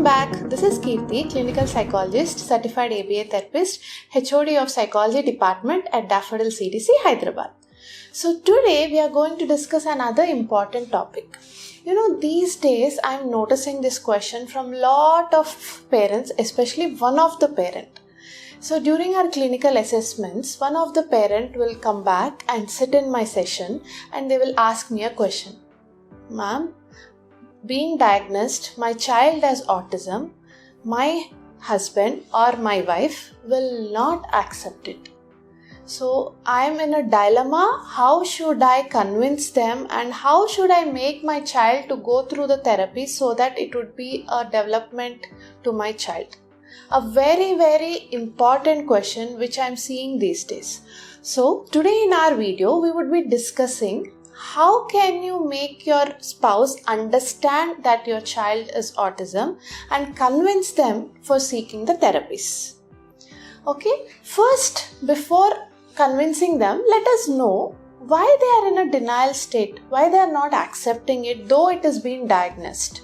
back. This is Kirti, clinical psychologist, certified ABA therapist, HOD of psychology department at Daffodils CDC, Hyderabad. So today we are going to discuss another important topic. These days I'm noticing this question from lot of parents, especially one of the parent. So during our clinical assessments, one of the parent will come back and sit in my session and they will ask me a question. Ma'am, being diagnosed, my child has autism, my husband or my wife will not accept it. So I am in a dilemma. How should I convince them and how should I make my child to go through the therapy so that it would be a development to my child? A very, very important question which I am seeing these days. So today in our video, we would be discussing how can you make your spouse understand that your child is autism and convince them for seeking the therapies. Okay, first, before convincing them, let us know why they are in a denial state, why they are not accepting it though it is being diagnosed.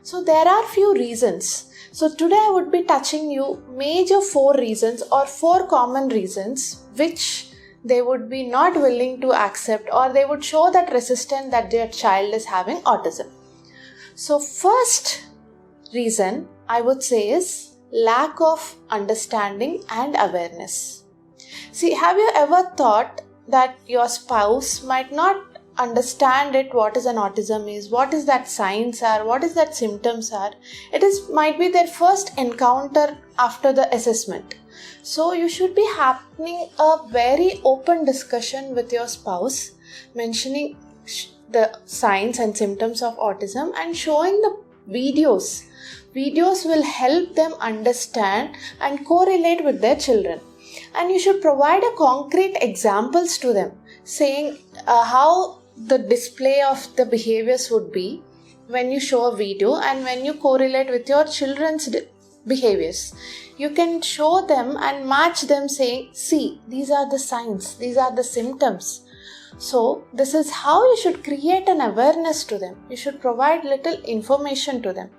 So there are few reasons. So today I would be touching you major 4 reasons or 4 common reasons which they would be not willing to accept or they would show that resistance that their child is having autism. So first reason I would say is lack of understanding and awareness. See, have you ever thought that your spouse might not understand it, what is an autism is, what is that signs are, what is that symptoms are? Might be their first encounter after the assessment. So you should be having a very open discussion with your spouse, mentioning the signs and symptoms of autism and showing the videos. Videos will help them understand and correlate with their children. And you should provide a concrete examples to them, saying how the display of the behaviors would be when you show a video and when you correlate with your children's behaviors. You can show them and match them saying, see, these are the signs, these are the symptoms. So this is how you should create an awareness to them. You should provide little information to them.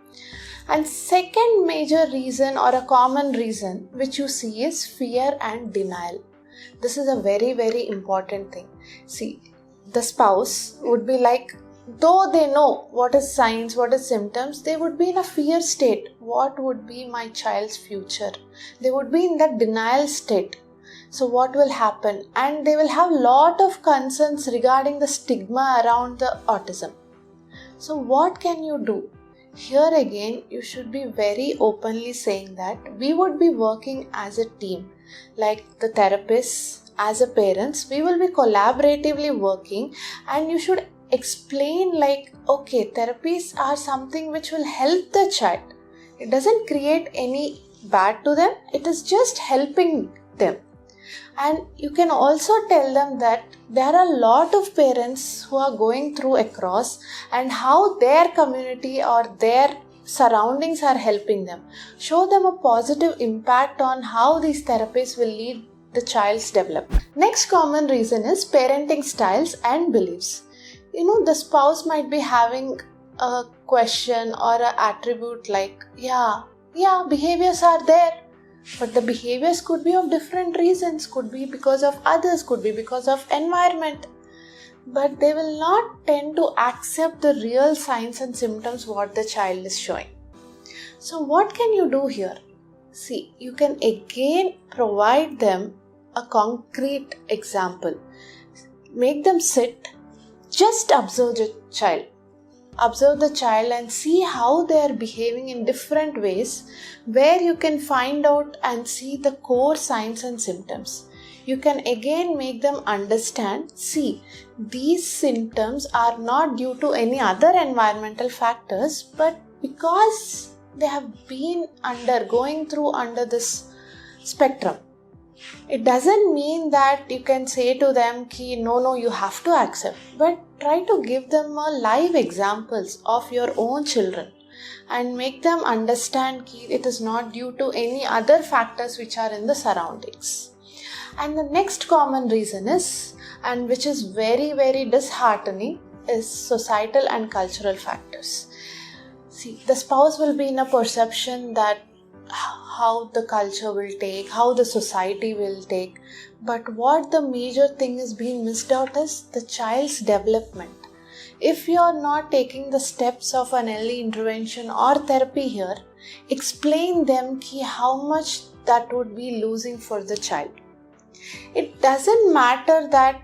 And second major reason or a common reason which you see is fear and denial. This is a very, very important thing. See, the spouse would be like, though they know what is signs, what is symptoms, they would be in a fear state. What would be my child's future? They would be in that denial state. So what will happen? And they will have lot of concerns regarding the stigma around the autism. So what can you do? Here again, you should be very openly saying that we would be working as a team. Like the therapists, as a parents, we will be collaboratively working and you should explain like, okay, therapies are something which will help the child. It doesn't create any bad to them. It is just helping them. And you can also tell them that there are a lot of parents who are going through across and how their community or their surroundings are helping them. Show them a positive impact on how these therapies will lead the child's development. Next common reason is parenting styles and beliefs. The spouse might be having a question or an attribute like, yeah, behaviors are there. But the behaviors could be of different reasons, could be because of others, could be because of environment. But they will not tend to accept the real signs and symptoms what the child is showing. So what can you do here? See, you can again provide them a concrete example. Make them sit, just observe the child. Observe the child and see how they are behaving in different ways where you can find out and see the core signs and symptoms. You can again make them understand, see, these symptoms are not due to any other environmental factors but because they have been going through this spectrum. It doesn't mean that you can say to them, no, you have to accept. But try to give them live examples of your own children and make them understand it is not due to any other factors which are in the surroundings. And the next common reason is, and which is very, very disheartening, is societal and cultural factors. See, the spouse will be in a perception that how the culture will take, how the society will take. But what the major thing is being missed out is the child's development. If you are not taking the steps of an early intervention or therapy here, explain them how much that would be losing for the child. It doesn't matter that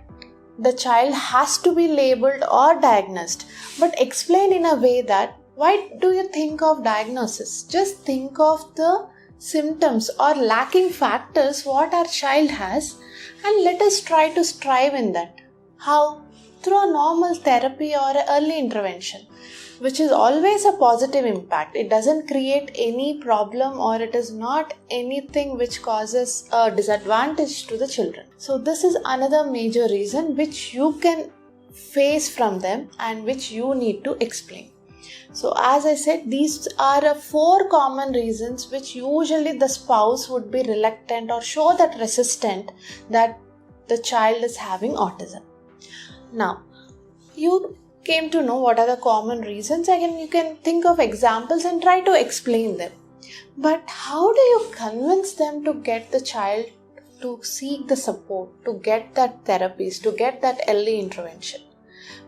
the child has to be labeled or diagnosed, but explain in a way that why do you think of diagnosis? Just think of the symptoms or lacking factors what our child has, and let us try to strive in that. How? Through a normal therapy or early intervention, which is always a positive impact. It doesn't create any problem, or it is not anything which causes a disadvantage to the children. So this is another major reason which you can face from them and which you need to explain. So as I said, these are 4 common reasons which usually the spouse would be reluctant or show that resistant that the child is having autism. Now, you came to know what are the common reasons. Again, you can think of examples and try to explain them. But how do you convince them to get the child to seek the support, to get that therapies, to get that early intervention?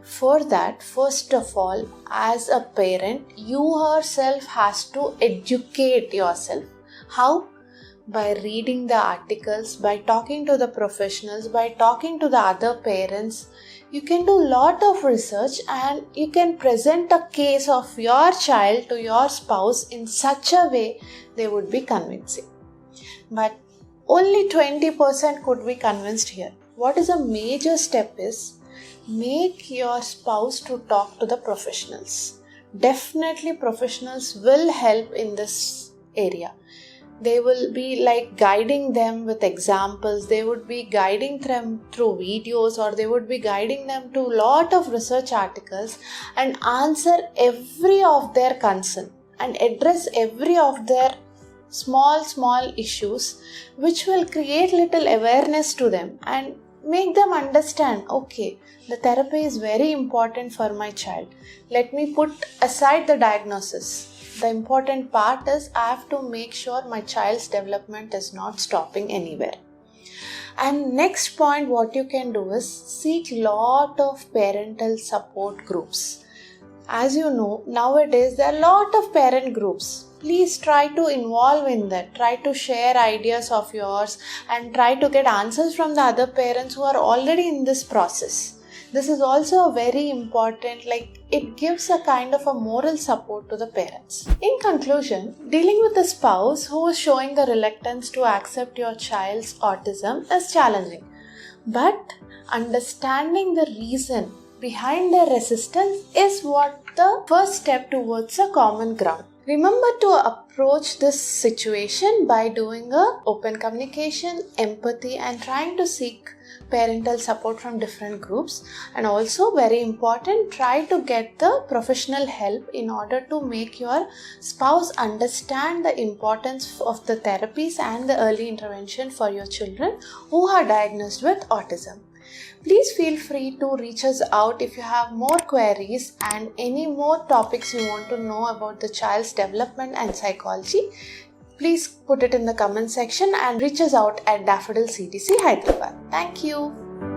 For that, first of all, as a parent, you yourself has to educate yourself. How? By reading the articles, by talking to the professionals, by talking to the other parents. You can do a lot of research and you can present a case of your child to your spouse in such a way they would be convincing. But only 20% could be convinced here. What is a major step is make your spouse to talk to the professionals. Definitely professionals will help in this area. They will be like guiding them with examples. They would be guiding them through videos, or they would be guiding them to a lot of research articles and answer every of their concern and address every of their small issues, which will create little awareness to them and make them understand, okay, the therapy is very important for my child. Let me put aside the diagnosis. The important part is I have to make sure my child's development is not stopping anywhere. And next point what you can do is seek lot of parental support groups. As you know, nowadays there are a lot of parent groups. Please try to involve in that. Try to share ideas of yours and try to get answers from the other parents who are already in this process. This is also very important, it gives a kind of a moral support to the parents. In conclusion, dealing with a spouse who is showing the reluctance to accept your child's autism is challenging. But understanding the reason behind their resistance is what the first step towards a common ground. Remember to approach this situation by doing open communication, empathy, and trying to seek parental support from different groups. And also very important, try to get the professional help in order to make your spouse understand the importance of the therapies and the early intervention for your children who are diagnosed with autism. Please feel free to reach us out if you have more queries and any more topics you want to know about the child's development and psychology. Please put it in the comment section and reach us out at Daffodils CTC Hyderabad. Thank you.